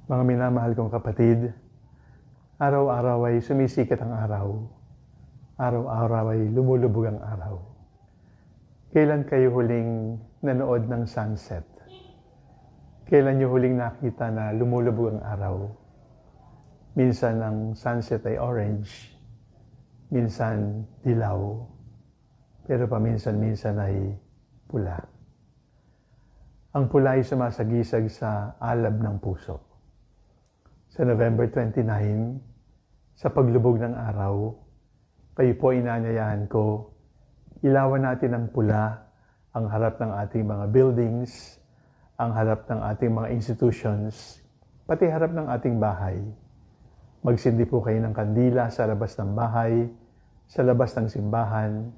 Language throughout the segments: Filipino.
Mga minamahal kong kapatid, araw-araw ay sumisikat ang araw. Araw-araw ay lumulubog ang araw. Kailan kayo huling nanood ng sunset? Kailan niyo huling nakita na lumulubog ang araw? Minsan ang sunset ay orange, minsan dilaw, pero paminsan-minsan ay pula. Ang pula ay sumasagisag sa alab ng puso. Sa November 29, sa paglubog ng araw, kayo po inanyayahan ko, ilawan natin ng pula ang harap ng ating mga buildings, ang harap ng ating mga institutions, pati harap ng ating bahay. Magsindi po kayo ng kandila sa labas ng bahay, sa labas ng simbahan.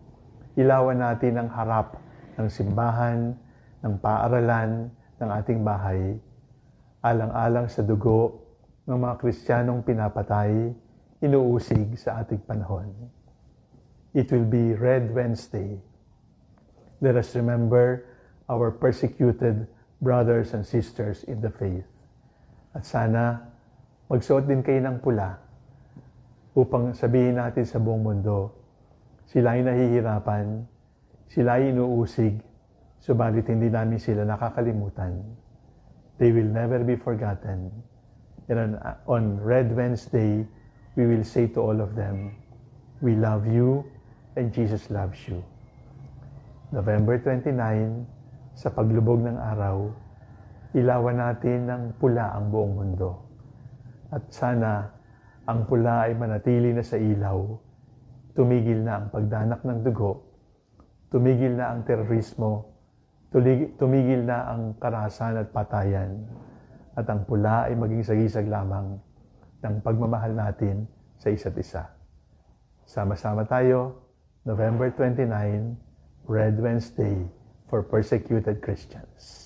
Ilawan natin ang harap ng simbahan, ng paaralan, ng ating bahay, alang-alang sa dugo ng mga Kristiyanong pinapatay, inuusig sa ating panahon. It will be Red Wednesday. Let us remember our persecuted brothers and sisters in the faith. At sana, magsuot din kayo ng pula upang sabihin natin sa buong mundo, sila ay nahihirapan, sila ay inuusig, subalit hindi namin sila nakakalimutan. They will never be forgotten. And on Red Wednesday, we will say to all of them, we love you and Jesus loves you. November 29, sa paglubog ng araw, ilawan natin ng pula ang buong mundo. At sana ang pula ay manatili na sa ilaw, tumigil na ang pagdanak ng dugo, tumigil na ang terorismo, tumigil na ang karahasan at patayan, at ang pula ay maging sagisag lamang ng pagmamahal natin sa isa't isa. Sama-sama tayo, November 29, Red Wednesday for persecuted Christians.